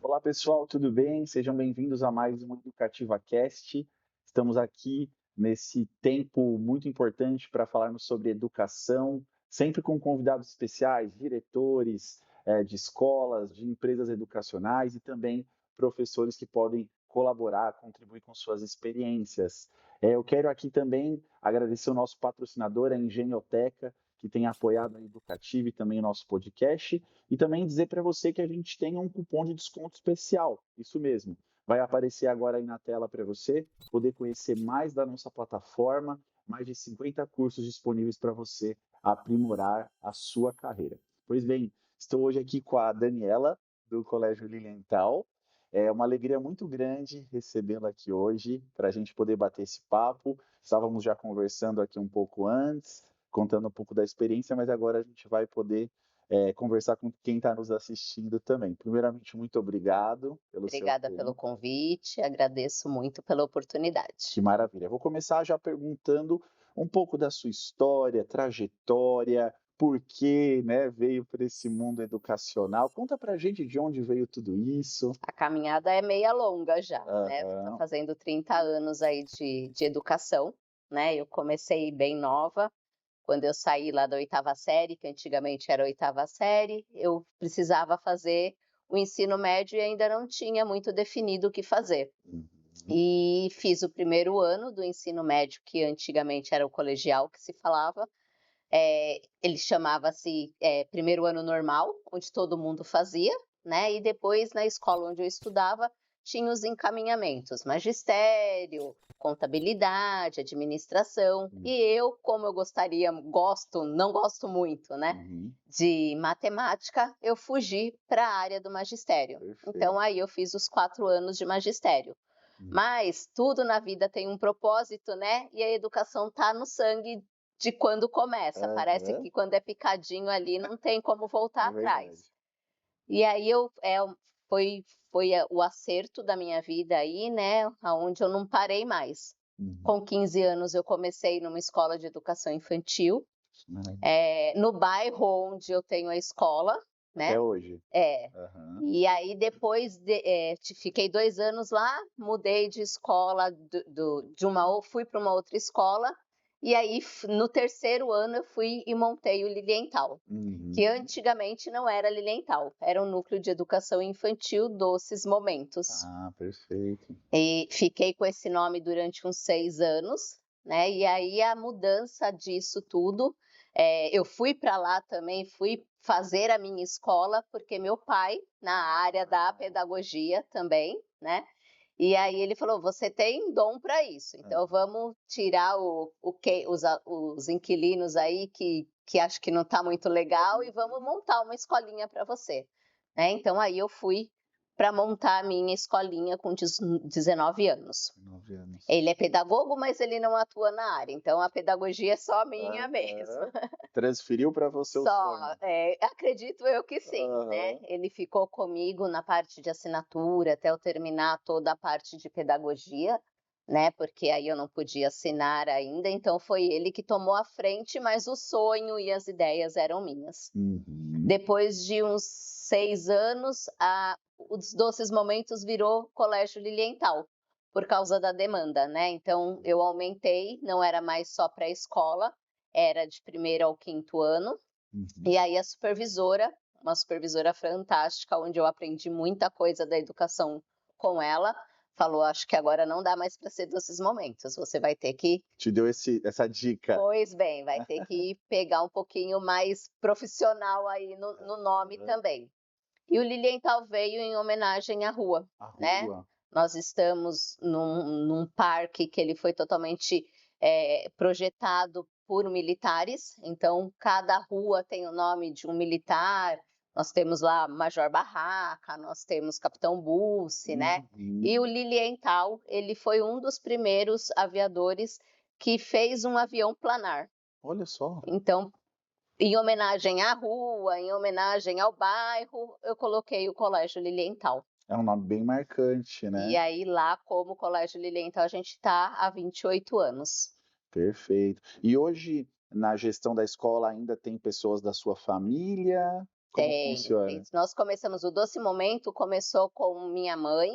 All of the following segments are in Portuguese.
Olá pessoal, tudo bem? Sejam bem-vindos a mais um Educativa Cast. Estamos aqui nesse tempo muito importante para falarmos sobre educação, sempre com convidados especiais, diretores de escolas, de empresas educacionais e também professores que podem colaborar, contribuir com suas experiências. Eu quero aqui também agradecer o nosso patrocinador, a Engenhoteca, que tem apoiado a Educativa e também o nosso podcast. E também dizer para você que a gente tem um cupom de desconto especial, isso mesmo. Vai aparecer agora aí na tela para você poder conhecer mais da nossa plataforma, mais de 50 cursos disponíveis para você aprimorar a sua carreira. Pois bem, estou hoje aqui com a Daniela, do Colégio Lilienthal. É uma alegria muito grande recebê-la aqui hoje para a gente poder bater esse papo. Estávamos já conversando aqui um pouco antes, contando um pouco da experiência, mas agora a gente vai poder conversar com quem está nos assistindo também. Primeiramente, muito obrigado pelo seu Obrigada pelo tempo. convite, agradeço muito pela Que oportunidade. maravilha. Vou começar já perguntando um pouco da sua história, trajetória, por que, né, veio para esse mundo educacional. Conta para a gente de onde veio tudo isso. A caminhada é meia longa já, né, estou Aham. fazendo 30 anos aí de educação, né, eu comecei bem nova, quando eu saí lá da oitava série, que antigamente era a oitava série, eu precisava fazer o ensino médio e ainda não tinha muito definido o que fazer. Uhum. E fiz o primeiro ano do ensino médio, que antigamente era o colegial que se falava. Ele chamava-se, primeiro ano normal, onde todo mundo fazia, né, e depois na escola onde eu estudava, tinha os encaminhamentos, magistério, contabilidade, administração, Hum. e eu, como eu não gosto muito, né, Uhum. de matemática, eu fugi para a área do magistério. Então Perfeito. aí eu fiz os 4 anos de magistério. Hum. Mas tudo na vida tem um propósito, né, e a educação tá no sangue de quando começa, parece Aham. que quando é picadinho ali não tem como voltar É verdade. atrás. E aí foi o acerto da minha vida aí, né, aonde eu não parei mais. Uhum. Com 15 anos eu comecei numa escola de educação infantil, Maravilha. no bairro onde eu tenho a escola, né. Até hoje. É. Aham. E aí depois fiquei 2 anos lá, mudei de escola de uma ou fui para uma outra escola, e aí no terceiro ano eu fui e montei o Lilienthal, que Uhum. antigamente não era Lilienthal, era o Núcleo de Educação Infantil Doces Momentos. Ah, perfeito. E fiquei com esse nome durante uns 6 anos, né, e aí a mudança disso tudo, eu fui para lá também, fui fazer a minha escola, porque meu pai, na área da pedagogia também, né, e aí ele falou: "Você tem dom para isso, então vamos tirar os inquilinos aí que acho que não está muito legal e vamos montar uma escolinha para você", né, então aí eu fui para montar a minha escolinha com 19 anos. 9 anos. Ele é pedagogo, mas ele não atua na área, então a pedagogia é só minha mesmo. Aham. Transferiu para você o Só, sonho. acredito eu que sim, né. Aham. Ele ficou comigo na parte de assinatura até eu terminar toda a parte de pedagogia, né, porque aí eu não podia assinar ainda, então foi ele que tomou a frente, mas o sonho e as ideias eram minhas. Uhum. Depois de uns 6 anos, os Doces Momentos virou Colégio Lilienthal, por causa da demanda, né, então eu aumentei, não era mais só pré-escola, era de primeiro ao quinto ano, Uhum. e aí a supervisora, uma supervisora fantástica, onde eu aprendi muita coisa da educação com ela, falou: "Acho que agora não dá mais para ser Doces Momentos, você vai ter que Te deu essa dica. pois bem, vai ter que pegar um pouquinho mais profissional aí no nome Aham. também". E o Lilienthal veio em homenagem à rua, A né. rua. Nós estamos num parque que ele foi totalmente, projetado por militares, então cada rua tem o nome de um militar, nós temos lá Major Barraca, nós temos Capitão Bussi, né. Uhum. E o Lilienthal, ele foi um dos primeiros aviadores que fez um avião planar. Olha só, Então, em homenagem à rua, em homenagem ao bairro, eu coloquei o Colégio Lilienthal. é um nome bem marcante, E né. aí lá, como Colégio Lilienthal, a gente está há 28 anos. Perfeito. E hoje, na gestão da escola, ainda tem pessoas da sua família? Como Tenho, funciona? tem. Nós começamos o Doce Momento começou com minha mãe,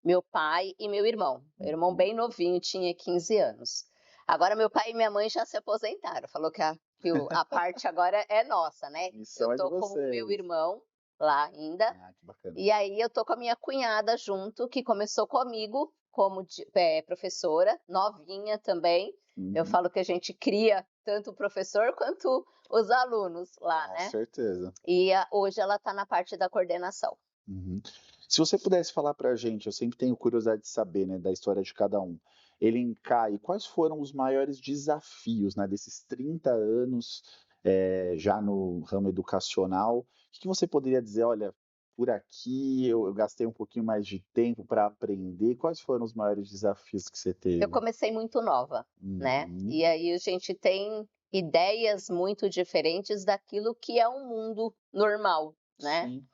meu pai e meu irmão. Meu irmão Uhum. bem novinho, tinha 15 anos. Agora meu pai e minha mãe já se aposentaram, falou que a parte agora é nossa, né. Eu Missão é de tô com o meu vocês. irmão lá ainda, Ah, que bacana. e aí eu tô com a minha cunhada junto, que começou comigo como professora, novinha também. Eu Uhum. falo que a gente cria tanto o professor quanto os alunos lá, Com né. certeza. E hoje ela está na parte da coordenação. Uhum. Se você pudesse falar para a gente, eu sempre tenho curiosidade de saber, né, da história de cada um. Elencar aí quais foram os maiores desafios, né, desses 30 anos, já no ramo educacional. O que que você poderia dizer: "Olha, por aqui eu gastei um pouquinho mais de tempo para aprender". Quais foram os maiores desafios que você Eu teve? comecei muito nova, né, Uhum. e aí a gente tem ideias muito diferentes daquilo que é um mundo normal, né. Sim.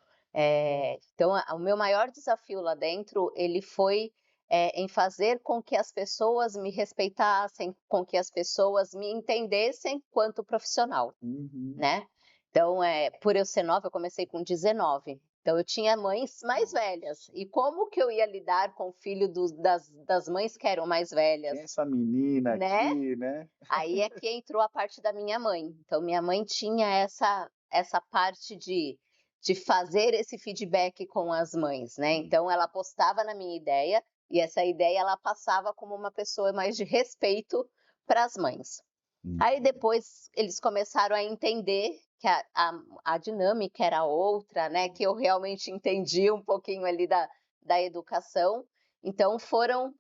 Então o meu maior desafio lá dentro, ele foi, em fazer com que as pessoas me respeitassem, com que as pessoas me entendessem quanto profissional. Uhum. Né. Então, por eu ser nova, eu comecei com 19, então eu tinha mães mais velhas, Nossa. e como que eu ia lidar com o filho das mães que eram mais Quem é velhas, essa menina né. aqui, né? Aí é que entrou a parte da minha mãe, então minha mãe tinha essa parte de fazer esse feedback com as mães, né, Hum. então ela apostava na minha ideia, e essa ideia ela passava como uma pessoa mais de respeito para as mães. Aí Uhum. depois eles começaram a entender que a dinâmica era outra, né, que eu realmente entendi um pouquinho ali da educação, então foram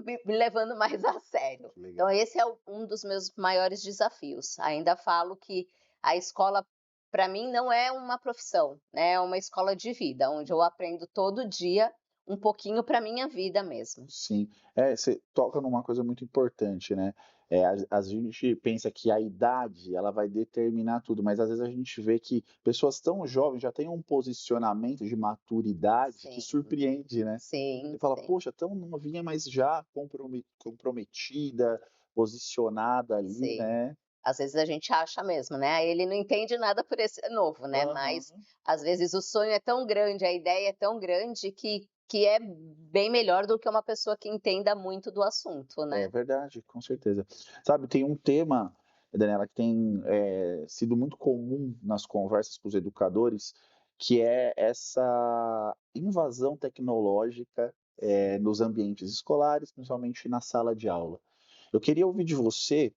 me levando mais a sério. Que legal. Então esse é um dos meus maiores desafios. Ainda falo que a escola, para mim, não é uma profissão, né, é uma escola de vida, onde eu aprendo todo dia um pouquinho para minha vida mesmo. Sim. Você toca numa coisa muito importante, né, a gente pensa que a idade, ela vai determinar tudo, mas às vezes a gente vê que pessoas tão jovens já têm um posicionamento de maturidade que Sim, surpreende, né. sim, Você fala: sim, "Poxa, tão novinha, mas já comprometida, posicionada ali", sim. né. Às vezes a gente acha mesmo, né, aí ele não entende nada por esse novo, né, mas Aham. às vezes o sonho é tão grande, a ideia é tão grande que é bem melhor do que uma pessoa que entenda muito do assunto, É né. verdade, com certeza. Sabe, tem um tema, Daniela, que tem, sido muito comum nas conversas com os educadores, que é essa invasão tecnológica, nos ambientes escolares, principalmente na sala de aula. Eu queria ouvir de você,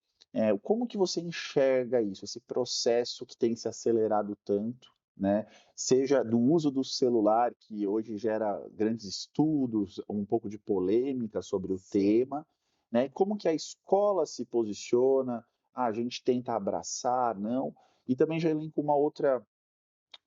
como que você enxerga isso, esse processo que tem se acelerado tanto, né, seja do uso do celular, que hoje gera grandes estudos, um pouco de polêmica sobre o Sim. tema, né, como que a escola se posiciona, a gente tenta abraçar, não, e também já elenco uma outra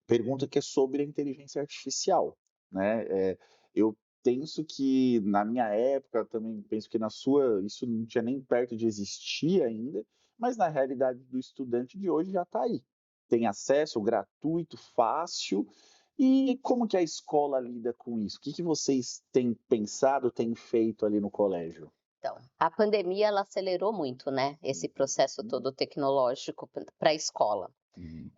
pergunta que é sobre a inteligência artificial, né, eu penso que na minha época, também penso que na sua, isso não tinha nem perto de existir ainda, mas na realidade do estudante de hoje já está aí. Tem acesso gratuito, fácil, e como que a escola lida com isso? O que que vocês têm pensado, têm feito ali no colégio? Então, a pandemia ela acelerou muito, né, esse processo Uhum, todo tecnológico para a escola. uhum,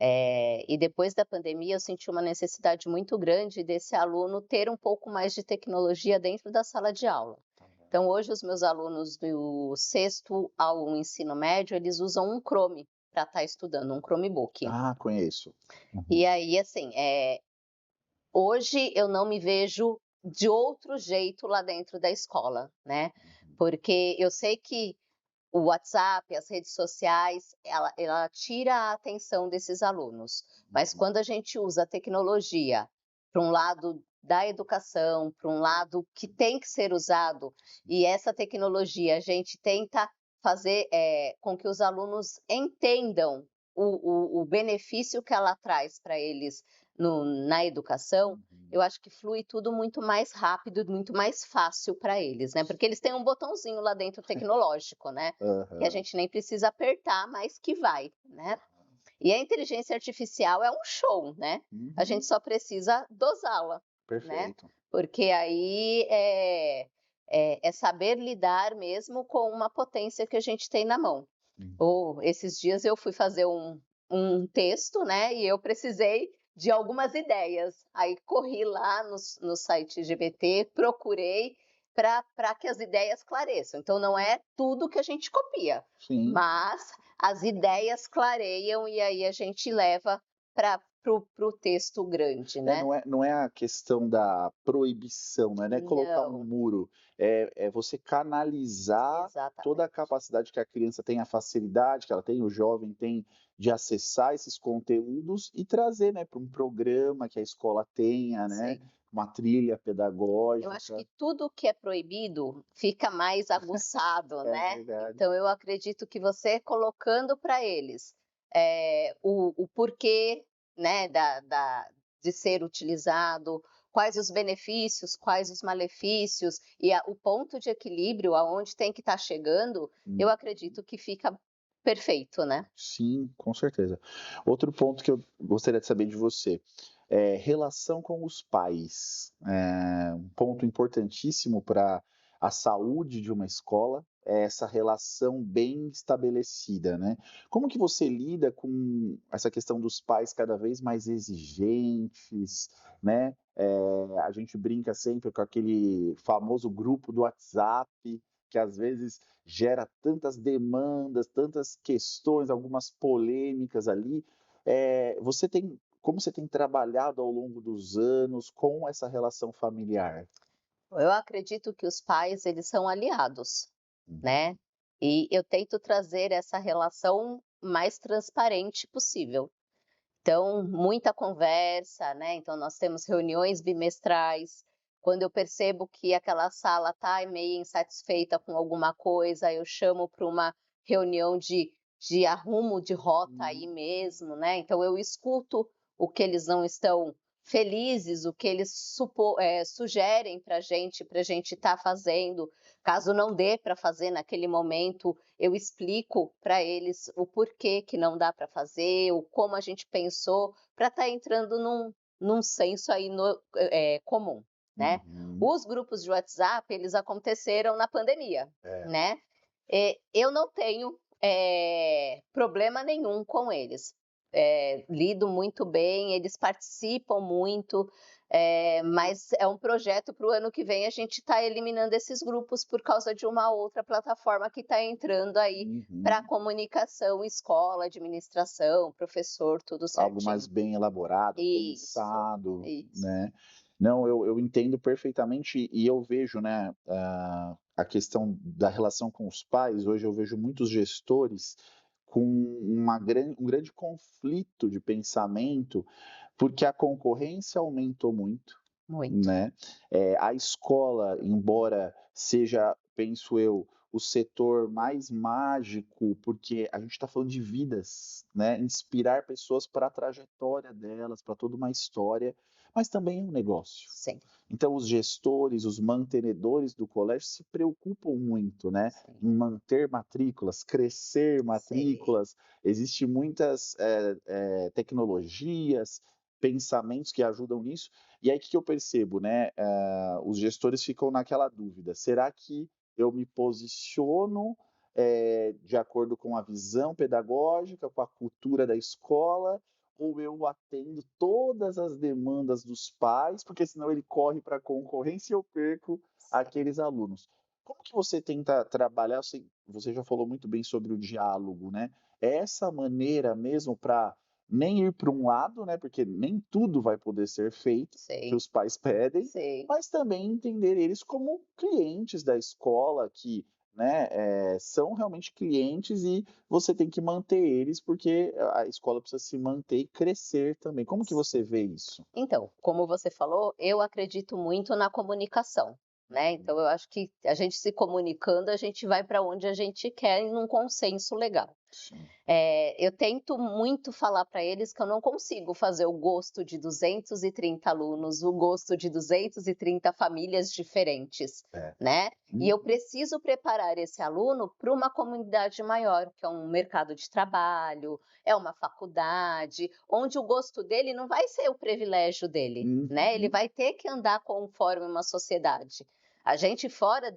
E depois da pandemia eu senti uma necessidade muito grande desse aluno ter um pouco mais de tecnologia dentro da sala de aula. tá bom. Então hoje os meus alunos do sexto ao ensino médio, eles usam um Chrome para estar estudando, um Chromebook. Ah, conheço. Uhum, E aí, assim, hoje eu não me vejo de outro jeito lá dentro da escola, né, uhum, porque eu sei que o WhatsApp, as redes sociais, ela tira a atenção desses alunos, mas uhum. quando a gente usa a tecnologia para um lado da educação, para um lado que tem que ser usado, e essa tecnologia a gente tenta fazer, com que os alunos entendam o benefício que ela traz para eles na educação, Uhum. eu acho que flui tudo muito mais rápido e muito mais fácil para eles, né, porque eles têm um botãozinho lá dentro tecnológico, né, que a Aham. gente nem precisa apertar, mas que vai, né. E a inteligência artificial é um show, né, a gente Uhum. só precisa dosá-la, né, Perfeito. porque aí é saber lidar mesmo com uma potência que a gente tem na mão. Uhum. Ou esses dias eu fui fazer um texto, né, e eu precisei de algumas ideias. Aí corri lá no site GBT, procurei para que as ideias clareçam. Então não é tudo que a gente copia, Sim. mas as ideias clareiam e aí a gente leva para o texto grande, né? Não é a questão da proibição, não é colocar um Não, muro, é você canalizar toda a exatamente. capacidade que a criança tem, a facilidade que ela tem, o jovem tem de acessar esses conteúdos e trazer, né, para um programa que a escola tenha, né, Sim. uma trilha Eu acho pedagógica. que tudo que é proibido fica mais aguçado, É né. verdade. Então eu acredito que você colocando para eles, o porquê, né, de ser utilizado, quais os benefícios, quais os malefícios e o ponto de equilíbrio aonde tem que estar chegando, eu Hum. acredito que fica perfeito, né. Sim, com certeza. Outro ponto que eu gostaria de saber de você, é relação com os pais. Um ponto importantíssimo para a saúde de uma escola é essa relação bem estabelecida, né. Como que você lida com essa questão dos pais cada vez mais exigentes, né, a gente brinca sempre com aquele famoso grupo do WhatsApp, que às vezes gera tantas demandas, tantas questões, algumas polêmicas ali. Como você tem trabalhado ao longo dos anos com essa relação familiar? Eu acredito que os pais, eles são aliados, Hum. né, e eu tento trazer essa relação mais transparente possível. Então, muita conversa, né, então nós temos reuniões bimestrais, quando eu percebo que aquela sala está meio insatisfeita com alguma coisa, eu chamo para uma reunião de arrumo de rota aí Hum. mesmo, né, então eu escuto o que eles não estão felizes, o que eles sugerem para a gente estar fazendo, caso não dê para fazer naquele momento, eu explico para eles o porquê que não dá para fazer, o como a gente pensou, para estar entrando num senso aí comum, né. Uhum. Os grupos de WhatsApp, eles aconteceram na pandemia, É. né. Eu não tenho, problema nenhum com eles. Lido muito bem, eles participam muito, mas é um projeto para o ano que vem a gente está eliminando esses grupos por causa de uma outra plataforma que está entrando aí para Uhum. comunicação, escola, administração, professor, tudo Algo mais certinho. bem elaborado, Isso, pensado, isso. né. Não, eu entendo perfeitamente e eu vejo, né, a questão da relação com os pais, hoje eu vejo muitos gestores com um grande conflito de pensamento, porque a concorrência aumentou muito, Muito. né, a escola, embora seja, penso eu, o setor mais mágico, porque a gente está falando de vidas, né, inspirar pessoas para a trajetória delas, para toda uma história, mas também é um negócio. Sim, Então os gestores, os mantenedores do colégio se preocupam muito, né, sim, em manter matrículas, crescer sim, matrículas, existe muitas, tecnologias, pensamentos que ajudam nisso, e aí o que que eu percebo, né, os gestores ficam naquela dúvida: "Será que eu me posiciono, de acordo com a visão pedagógica, com a cultura da escola, ou eu atendo todas as demandas dos pais, porque senão ele corre para a concorrência e eu perco sim. aqueles alunos". Como que você tenta trabalhar, você já falou muito bem sobre o diálogo, né, é essa maneira mesmo para nem ir para um lado, né, porque nem tudo vai poder ser feito, que Sim, os pais pedem, sim. mas também entender eles como clientes da escola que, né, são realmente clientes e você tem que manter eles, porque a escola precisa se manter e crescer também. Como que você vê isso? Então, como você falou, eu acredito muito na comunicação, né, então eu acho que a gente se comunicando, a gente vai para onde a gente quer em um consenso legal. Sim. Eu tento muito falar para eles que eu não consigo fazer o gosto de 230 alunos, o gosto de 230 famílias diferentes, É. né. E Hum. eu preciso preparar esse aluno para uma comunidade maior, que é um mercado de trabalho, é uma faculdade, onde o gosto dele não vai ser o privilégio dele, né, ele Uhum. vai ter que andar conforme uma sociedade. A gente fora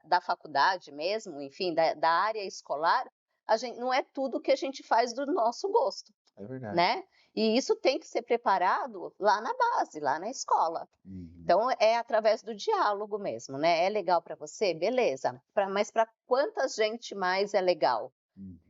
da faculdade mesmo, enfim, da área escolar, não é tudo que a gente faz do nosso gosto, É verdade. né. E isso tem que ser preparado lá na base, lá na escola. Uhum. Então, é através do diálogo mesmo, né? É legal para você? Beleza. Mas para quanta gente mais é legal?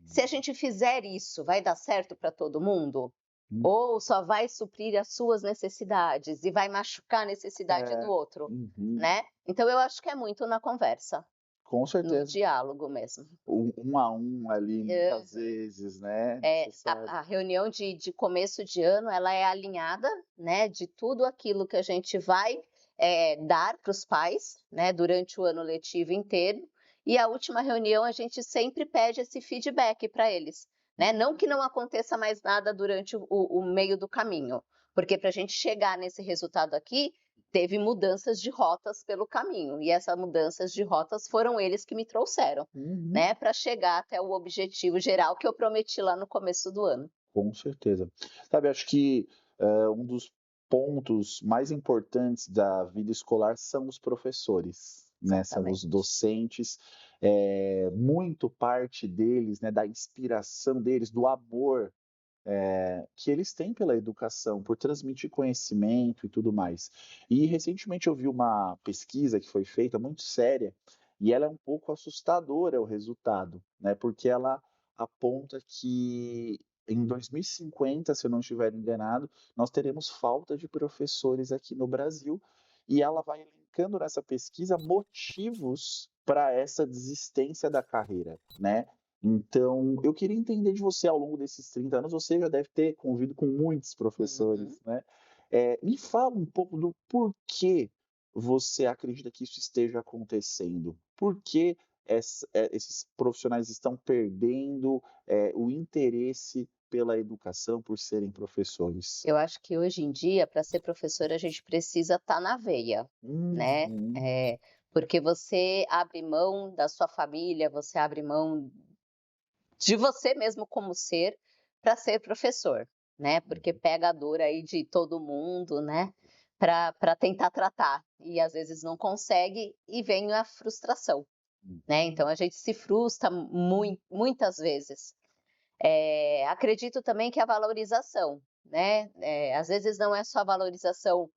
Se a Uhum. gente fizer isso, vai dar certo para todo mundo? Hum. Ou só vai suprir as suas necessidades e vai machucar a necessidade do É. outro, Uhum. né? Então eu acho que é muito na conversa, Com no certeza. diálogo mesmo. Um a um ali, muitas Aham. vezes, né, É, necessário. a reunião de começo de ano, ela é alinhada, né, de tudo aquilo que a gente vai, dar para os pais, né, durante o ano letivo inteiro, e a última reunião a gente sempre pede esse feedback para eles, né, não que não aconteça mais nada durante o meio do caminho, porque para a gente chegar nesse resultado aqui, teve mudanças de rotas pelo caminho, e essas mudanças de rotas foram eles que me trouxeram, Uhum. né, para chegar até o objetivo geral que eu prometi lá no começo do ano. Com certeza. Sabe, acho que, um dos pontos mais importantes da vida escolar são os professores, né, são os Exatamente. docentes, muito parte deles, né, da inspiração deles, do amor, que eles têm pela educação, por transmitir conhecimento e tudo mais. E recentemente eu vi uma pesquisa que foi feita muito séria, e ela é um pouco assustadora o resultado, né, porque ela aponta que em 2050, se eu não estiver enganado, nós teremos falta de professores aqui no Brasil, e ela vai elencando nessa pesquisa motivos para essa desistência da carreira, né. Então, eu queria entender de você, ao longo desses 30 anos, você já deve ter convivido com muitos Uhum. professores, né. Me fala um pouco do porquê você acredita que isso esteja acontecendo? Por que esses profissionais estão perdendo, o interesse pela educação, por serem professores? Eu acho que hoje em dia, para ser professora, a gente precisa estar na veia, né, Uhum. porque você abre mão da sua família, você abre mão de você mesmo como ser, para ser professor, né, porque pega a dor aí de todo mundo, né, para tentar tratar, e às vezes não consegue e vem a frustração, Uhum. né, então a gente se frustra muitas vezes. Acredito também que a valorização, né, às vezes não é só a valorização,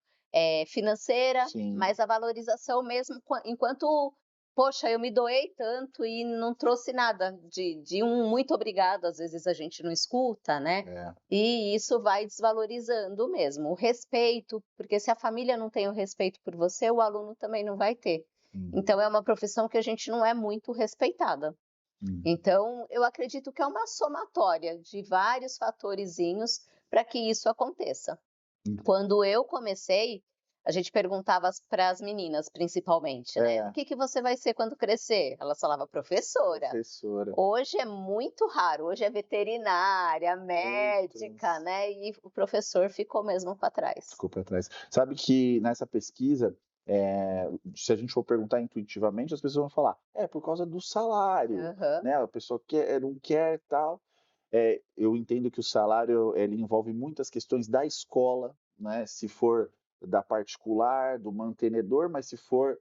financeira, Sim. mas a valorização mesmo enquanto: "Poxa, eu me doei tanto e não trouxe nada", de um "muito obrigado", às vezes a gente não escuta, né, É. e isso vai desvalorizando mesmo. O respeito, porque se a família não tem o respeito por você, o aluno também não vai ter. Uhum. Então é uma profissão que a gente não é muito respeitada. Uhum. Então, eu acredito que é uma somatória de vários fatorezinhos para que isso aconteça. Hum. Quando eu comecei, a gente perguntava para as meninas, principalmente, né? O É, que que você vai ser quando crescer? Elas falavam professora. professora. Hoje é muito raro, hoje é veterinária, médica, Outras. né? E o professor ficou mesmo para trás. Ficou para trás. Sabe que nessa pesquisa, se a gente for perguntar intuitivamente, as pessoas vão falar: "É por causa do salário", Aham, né, a pessoa quer não quer, tal. Eu entendo que o salário, ele envolve muitas questões da escola, né, se for da particular, do mantenedor, mas se for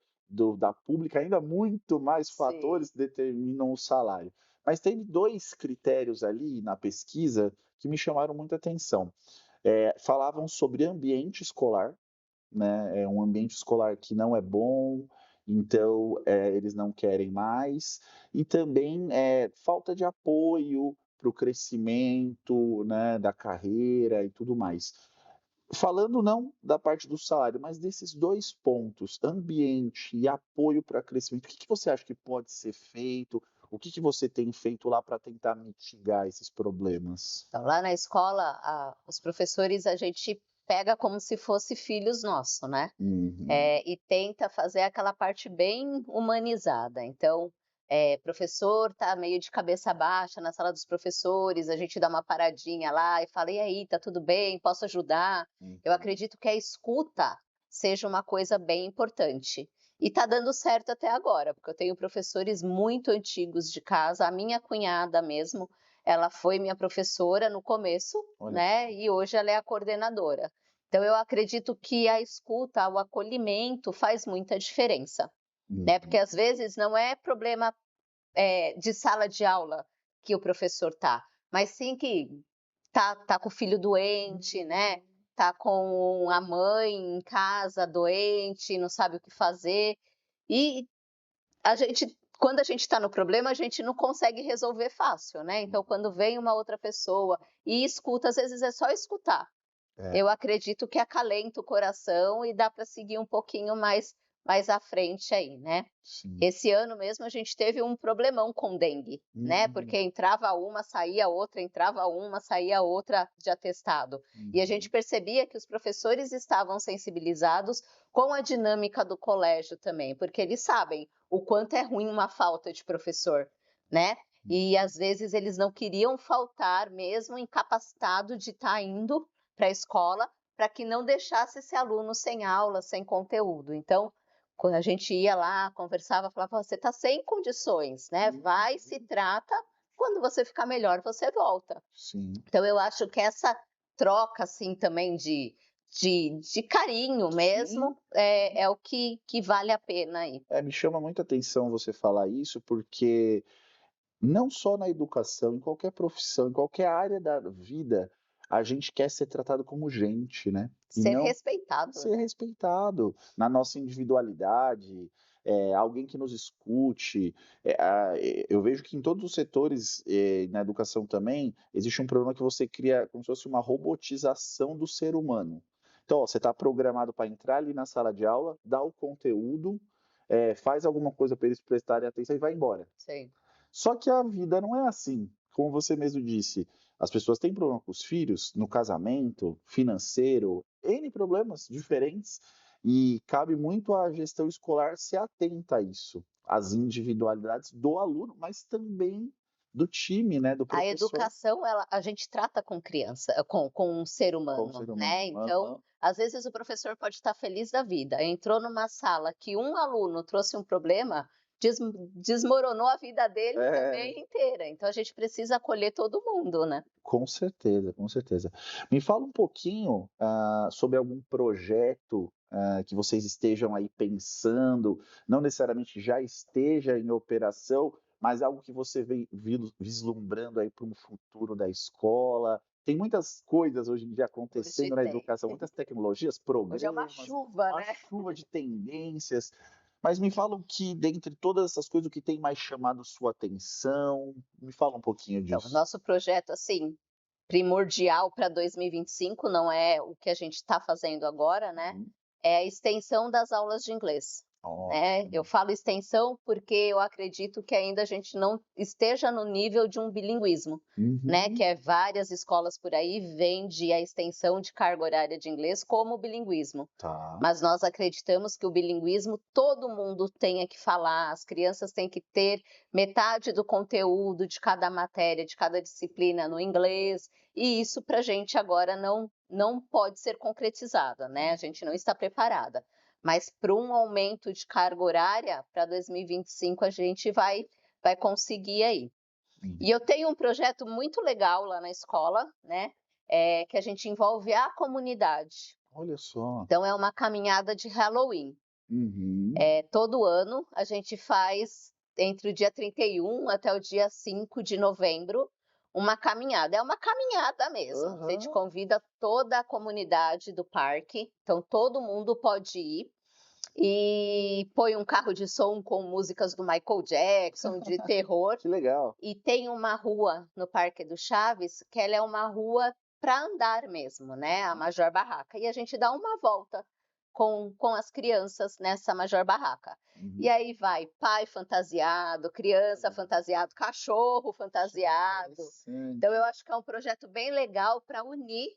da pública, ainda muito mais sim. fatores determinam o salário. Mas tem 2 critérios ali na pesquisa que me chamaram muita atenção. Falavam sobre ambiente escolar, né, é um ambiente escolar que não é bom, então, eles não querem mais, e também, falta de apoio para o crescimento, né, da carreira e tudo mais. Falando não da parte do salário, mas desses 2 pontos, ambiente e apoio para crescimento, o que que você acha que pode ser feito? O que que você tem feito lá para tentar mitigar esses problemas? Então, lá na escola, os professores a gente pega como se fosse filhos nossos, né? Uhum. E tenta fazer aquela parte bem humanizada. Então, professor tá meio de cabeça baixa na sala dos professores, a gente dá uma paradinha lá e fala: "E aí, tá tudo bem? Posso ajudar?". Eu Uhum. acredito que a escuta seja uma coisa bem importante. E tá dando certo até agora, porque eu tenho professores muito antigos de casa, a minha cunhada mesmo, ela foi minha professora no começo, Olha né, só. e hoje ela é a coordenadora. Então eu acredito que a escuta, o acolhimento faz muita diferença, né, porque Uhum. às vezes não é problema, de sala de aula que o professor tá, mas sim que tá com o filho doente, né, tá com a mãe em casa doente, não sabe o que fazer, e quando a gente está no problema, a gente não consegue resolver fácil, né, então quando vem uma outra pessoa e escuta, às vezes é só escutar, É, eu acredito que acalenta o coração e dá para seguir um pouquinho mais à frente aí, né. sim. Esse ano mesmo a gente teve um problemão com dengue, né, porque Uhum, entrava uma, saía outra, entrava uma, saía outra de atestado. E a gente uhum, percebia que os professores estavam sensibilizados com a dinâmica do colégio também, porque eles sabem o quanto é ruim uma falta de professor, né. E às vezes eles não queriam faltar mesmo incapacitado de estar indo para a escola, para que não deixasse esse aluno sem aula, sem conteúdo. Então, quando a gente ia lá, conversava, falava: "Você está sem condições, né, vai, se uhum, trata, quando você ficar melhor, você volta". sim. Então eu acho que essa troca, assim, também de carinho Sim. mesmo, é o que vale a pena aí. É, me chama muita atenção você falar isso, porque não só na educação, em qualquer profissão, em qualquer área da vida, a gente quer ser tratado como gente, né, e Ser não respeitado, ser né. respeitado na nossa individualidade, alguém que nos escute. Eu vejo que em todos os setores, na educação também, existe um problema que você cria como se fosse uma robotização do ser humano. Então, ó, você está programado para entrar ali na sala de aula, dar o conteúdo, faz alguma coisa para eles prestarem atenção e vai embora. Sim. Só que a vida não é assim. Como você mesmo disse, as pessoas têm problema com os filhos, no casamento, financeiro, N problemas diferentes, e cabe muito à gestão escolar ser atenta a isso, às individualidades do aluno, mas também do time, né, do A professor educação, a gente trata com criança, com um ser com o humano, ser humano. né, então, Aham. às vezes o professor pode estar feliz da vida, entrou numa sala que um aluno trouxe um problema, des desmoronou a vida dele É, também inteira, então a gente precisa acolher todo mundo, né. com certeza, com certeza. Me fala um pouquinho, sobre algum projeto, que vocês estejam aí pensando, não necessariamente já esteja em operação, mas algo que você vem vislumbrando aí para um futuro da escola. Tem muitas coisas hoje em dia Hoje acontecendo na tem. educação, muitas tecnologias, Hoje é uma programas, chuva, uma né. chuva de tendências. Mas me fala o que, dentre todas essas coisas, o que tem mais chamado sua atenção? Me fala um pouquinho Então, o disso. nosso projeto, assim, primordial para 2025, não é o que a gente está fazendo agora, né, Uhum. é a extensão das aulas de inglês, né. Ótimo. Eu falo extensão, porque eu acredito que ainda a gente não esteja no nível de um bilinguismo, né, que Uhum. é várias escolas por aí vende a extensão de carga horária de inglês como bilinguismo. Tá. Mas nós acreditamos que o bilinguismo todo mundo tenha que falar, as crianças têm que ter metade do conteúdo de cada matéria, de cada disciplina no inglês, e isso para a gente agora não pode ser concretizado, né, a gente não está preparada. Mas para um aumento de carga horária, para 2025 a gente vai conseguir aí. Sim. E eu tenho um projeto muito legal lá na escola, né, que a gente envolve a comunidade. Olha só. Então é uma caminhada de Halloween. Uhum. Todo ano a gente faz entre o dia 31 até o dia 5 de novembro, uma caminhada. É uma caminhada mesmo, a gente Aham. convida toda a comunidade do parque, então todo mundo pode ir, e põe um carro de som com músicas do Michael Jackson, de terror, Que legal. e tem uma rua no Parque do Chaves, que ela é uma rua para andar mesmo, né, a Major Barraca, e a gente dá uma volta com as crianças nessa Major Barraca. E Uhum. aí vai pai fantasiado, criança Olha, fantasiado, cachorro que fantasiado. Então eu interessante. acho que é um projeto bem legal para unir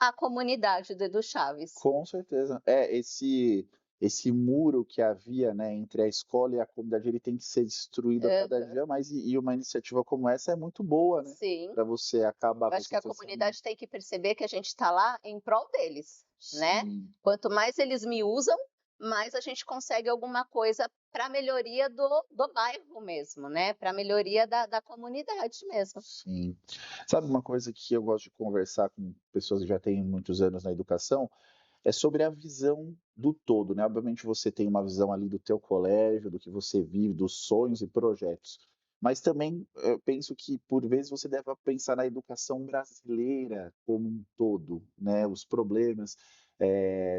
a comunidade do Edu Chaves. Com certeza. É, esse muro que havia, né, entre a escola e a comunidade, ele tem que ser destruído a cada Aham. dia mais, e uma iniciativa como essa é muito boa, né, Sim. para você acabar Eu com acho essa que a situação. comunidade tem que perceber que a gente está lá em prol deles, né. Sim, Quanto mais eles me usam, mais a gente consegue alguma coisa para melhoria do bairro mesmo, né, para melhoria da comunidade mesmo. sim. Sabe uma coisa que eu gosto de conversar com pessoas que já têm muitos anos na educação, é sobre a visão do todo, né. Obviamente você tem uma visão ali do teu colégio, do que você vive, dos sonhos e projetos, mas também eu penso que, por vezes, você deve pensar na educação brasileira como um todo, né, os problemas,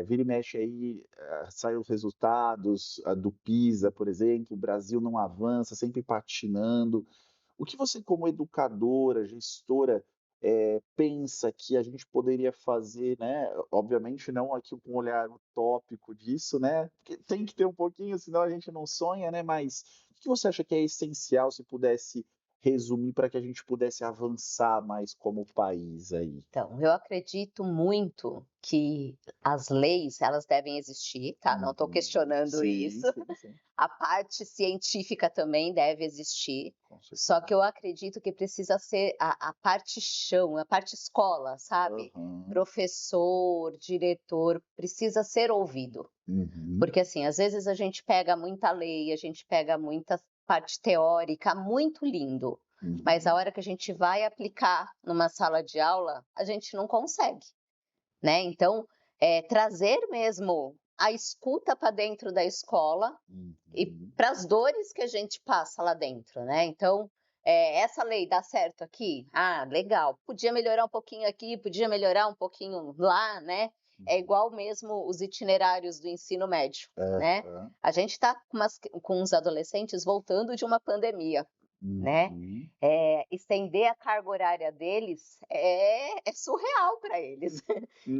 vira e mexe aí, saem os resultados, do PISA, por exemplo, o Brasil não avança, sempre patinando. O que você, como educadora, gestora, pensa que a gente poderia fazer, né, obviamente não aqui com um olhar utópico disso, né, porque tem que ter um pouquinho, senão a gente não sonha, né, mas o que você acha que é essencial, se pudesse resumir, para que a gente pudesse avançar mais como país aí? Então, eu acredito muito que as leis, elas devem existir, tá, não estou Uhum. questionando Sim, isso. sim, sim, A parte científica também deve existir, com só certeza. que eu acredito que precisa ser a parte chão, a parte escola, sabe. Aham. Professor, diretor, precisa ser ouvido. Uhum. Porque, assim, às vezes a gente pega muita lei, a gente pega muita parte teórica, muito lindo, mas a Uhum. hora que a gente vai aplicar numa sala de aula, a gente não consegue, né. Então, trazer mesmo a escuta para dentro da escola e Uhum. para as dores que a gente passa lá dentro, né. Então, essa lei dá certo aqui? Ah, legal. Podia melhorar um pouquinho aqui, podia melhorar um pouquinho lá, né. É Uhum. igual mesmo os itinerários do ensino médio, né. Aham. A gente está com os adolescentes voltando de uma pandemia, né. Uhum. Estender a carga horária deles é surreal para eles.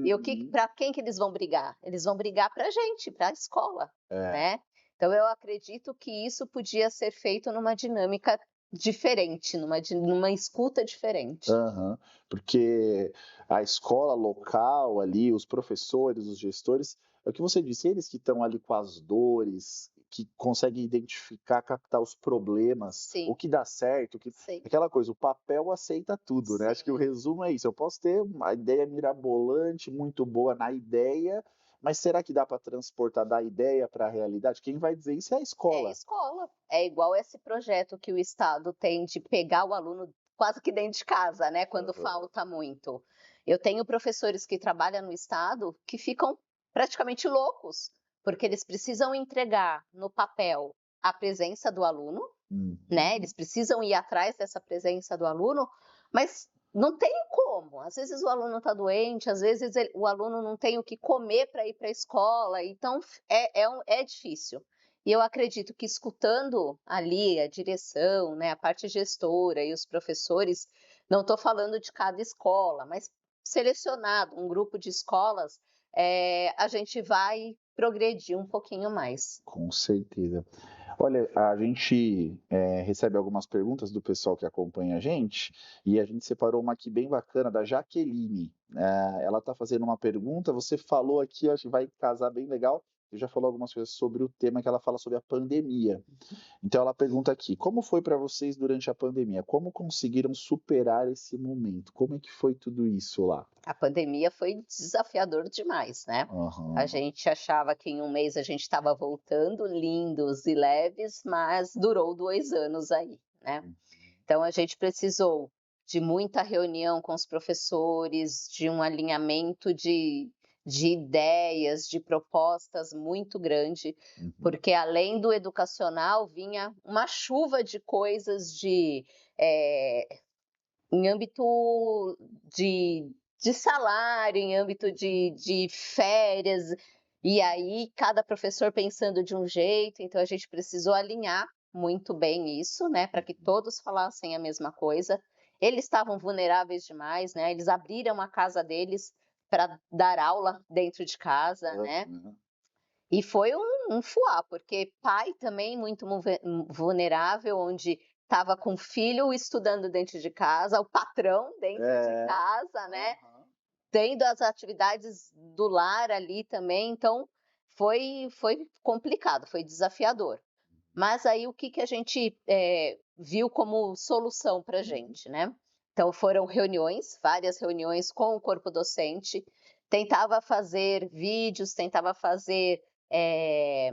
E o que Uhum. para quem que eles vão brigar? Eles vão brigar para a gente, para a escola, É. né. Então eu acredito que isso podia ser feito numa dinâmica diferente, numa escuta diferente. Aham. Porque a escola local ali, os professores, os gestores, é o que você disse, eles que estão ali com as dores, que conseguem identificar, captar os problemas, o Sim, que dá certo, o que sim, aquela coisa, o papel aceita tudo, né, acho que o sim. resumo é isso, eu posso ter uma ideia mirabolante, muito boa na ideia, mas será que dá para transportar da ideia para a realidade? Quem vai dizer isso é a É escola. escola. É igual esse projeto que o Estado tem de pegar o aluno quase que dentro de casa, né, quando Aham. falta muito. Eu tenho professores que trabalham no Estado que ficam praticamente loucos, porque eles precisam entregar no papel a presença do aluno, né, Uhum. eles precisam ir atrás dessa presença do aluno, mas não tem como. Às vezes o aluno está doente, às vezes o aluno não tem o que comer para ir para a escola, então é difícil. E eu acredito que escutando ali a direção, né, a parte gestora e os professores, não estou falando de cada escola, mas selecionado um grupo de escolas, a gente vai progredir um pouquinho mais. Com certeza. Olha, a gente, recebe algumas perguntas do pessoal que acompanha a gente, e a gente separou uma aqui bem bacana da Jaqueline. Ela está fazendo uma pergunta, você falou aqui, acho que vai casar bem legal, você já falou algumas coisas sobre o tema que ela fala sobre a pandemia. Então ela pergunta aqui: "Como foi para vocês durante a pandemia? Como conseguiram superar esse momento? Como é que foi tudo isso lá?" A pandemia foi desafiador demais, né. A Aham. gente achava que em um mês a gente estava voltando lindos e leves, mas durou 2 anos aí, né. Então a gente precisou de muita reunião com os professores, de um alinhamento de ideias, de propostas muito grande, Uhum. porque além do educacional vinha uma chuva de coisas eh em âmbito de de salário, em âmbito de férias, e aí cada professor pensando de um jeito, então a gente precisou alinhar muito bem isso, né, para que todos falassem a mesma coisa. Eles estavam vulneráveis demais, né, eles abriram a casa deles para dar aula dentro de casa, né, Aham. e foi um fuá, porque pai também muito vulnerável, onde estava com o filho estudando dentro de casa, o patrão dentro de É. casa, né, Aham. tendo as atividades do lar ali também, então foi complicado, foi desafiador. Mas aí o que que a gente, viu como solução pra Uhum. gente, né. Então foram reuniões, várias reuniões com o corpo docente, tentava fazer vídeos, tentava fazer, eh,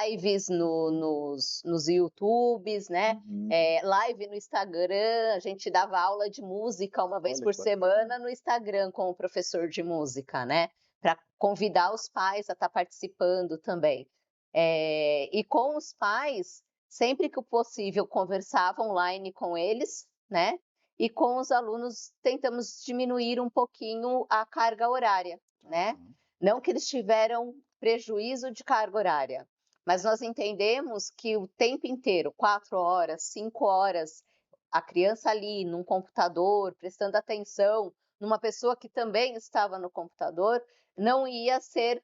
lives nos YouTubes, né, Uhum. live no Instagram, a gente dava aula de música uma vez Olha por que bacana. semana no Instagram com o professor de música, né, para convidar os pais a estar participando também. E com os pais, sempre que possível, conversava online com eles, né, e com os alunos tentamos diminuir um pouquinho a carga horária, né. Aham. Não que eles tiveram prejuízo de carga horária, mas nós entendemos que o tempo inteiro, 4 horas, 5 horas, a criança ali num computador, prestando atenção numa pessoa que também estava no computador, não ia ser,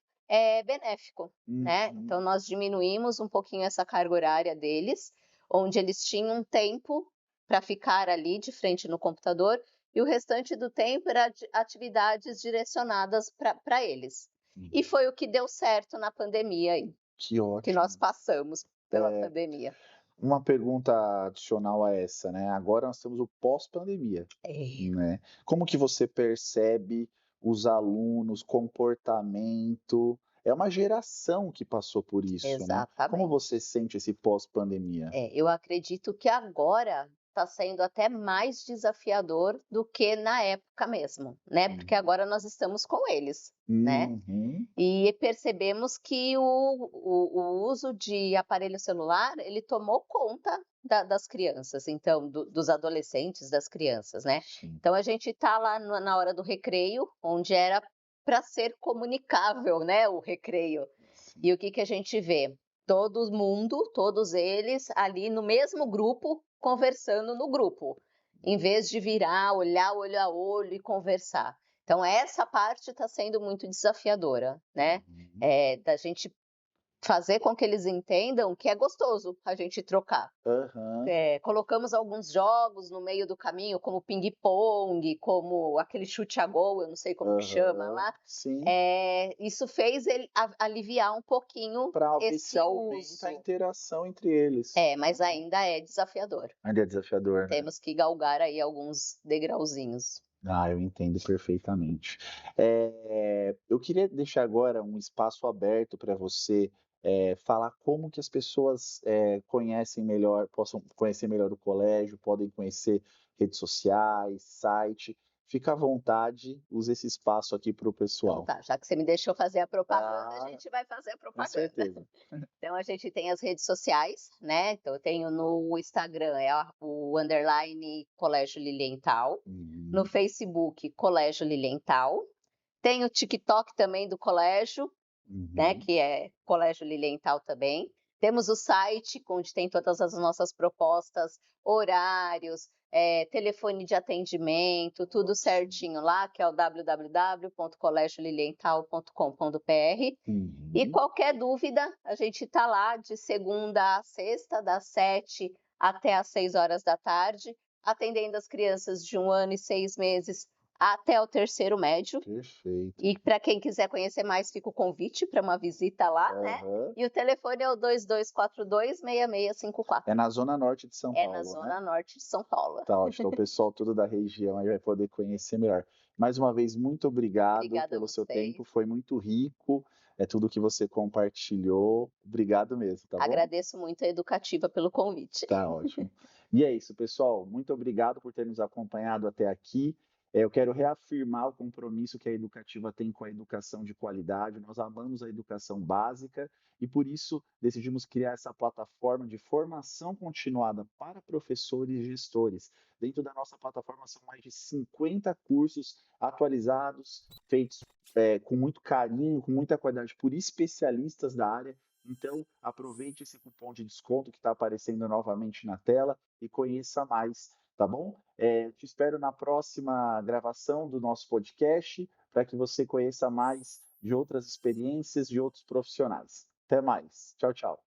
benéfico, né. Uhum. Então nós diminuímos um pouquinho essa carga horária deles, onde eles tinham tempo para ficar ali de frente no computador, e o restante do tempo era de atividades direcionadas para eles. E Uhum. foi o que deu certo na pandemia aí, Que que nós ótimo. passamos pela É, pandemia. uma pergunta adicional a essa, né, agora nós temos o pós-pandemia, É, né. Como que você percebe os alunos, comportamento? É uma geração que passou por isso, né. Como exatamente. você sente esse pós-pandemia? Eu acredito que agora está sendo até mais desafiador do que na época mesmo, né, porque Uhum. agora nós estamos com eles, né. Uhum. E percebemos que o uso de aparelho celular, ele tomou conta das crianças, então, dos adolescentes, das crianças, né. Sim, Então a gente está lá na hora do recreio, onde era para ser comunicável, né, o recreio. sim. E o que que a gente vê? Todo mundo, todos eles ali no mesmo grupo, conversando no grupo, em vez de virar, olhar olho a olho e conversar. Então essa parte está sendo muito desafiadora, né, Uhum. da gente fazer com que eles entendam que é gostoso a gente trocar. Aham. Colocamos alguns jogos no meio do caminho, como pingue-pongue, como aquele chute a gol, eu não sei como que chama Aham. lá. Sim, Isso fez ele aliviar um pouquinho para ver se esse aumenta a uso. interação entre eles. Mas ainda é desafiador. Ainda é desafiador, né. Temos que galgar aí alguns degrauzinhos. Ah, eu entendo perfeitamente. Eu queria deixar agora um espaço aberto para você, falar como que as pessoas, conhecem melhor possam conhecer melhor o colégio, podem conhecer redes sociais, site. Fica à vontade, use esse espaço aqui para o Então pessoal. tá, já que você me deixou fazer a propaganda, a Ah, gente vai fazer a com propaganda. certeza. Então a gente tem as redes sociais, né, então eu tenho no Instagram, o underline Colégio Lilienthal, no Uhum, Facebook Colégio Lilienthal, tem o TikTok também do colégio, né, uhum. que é Colégio Lilienthal também. Temos o site onde tem todas as nossas propostas, horários, telefone de atendimento, tudo Ótimo. certinho lá, que é o www.colegiolilienthal.com.br. E Uhum. qualquer dúvida, a gente está lá de segunda a sexta, das 7 até às 6 horas da tarde, atendendo as crianças de 1 ano e 6 meses até o terceiro médio. Perfeito. E para quem quiser conhecer mais, fica o convite para uma visita lá, né. Aham. E o telefone é o 2242-6654. É na zona norte de São É na Paulo, né? zona norte de São Paulo. Tá ótimo, então o pessoal todo da região aí vai poder conhecer melhor. Mais uma vez, muito obrigado Obrigada a pelo seu vocês. tempo, foi muito rico, é tudo que você compartilhou. Obrigado mesmo, tá bom? Agradeço muito a Educativa pelo convite. Tá ótimo. E é isso, pessoal. Muito obrigado por ter nos acompanhado até aqui. Eu quero reafirmar o compromisso que a Educativa tem com a educação de qualidade. Nós amamos a educação básica e, por isso, decidimos criar essa plataforma de formação continuada para professores e gestores. Dentro da nossa plataforma são mais de 50 cursos atualizados, feitos com muito carinho, com muita qualidade, por especialistas da área. Então, aproveite esse cupom de desconto que está aparecendo novamente na tela e conheça mais, tá bom? Te espero na próxima gravação do nosso podcast para que você conheça mais de outras experiências de outros profissionais. Até mais. Tchau, tchau.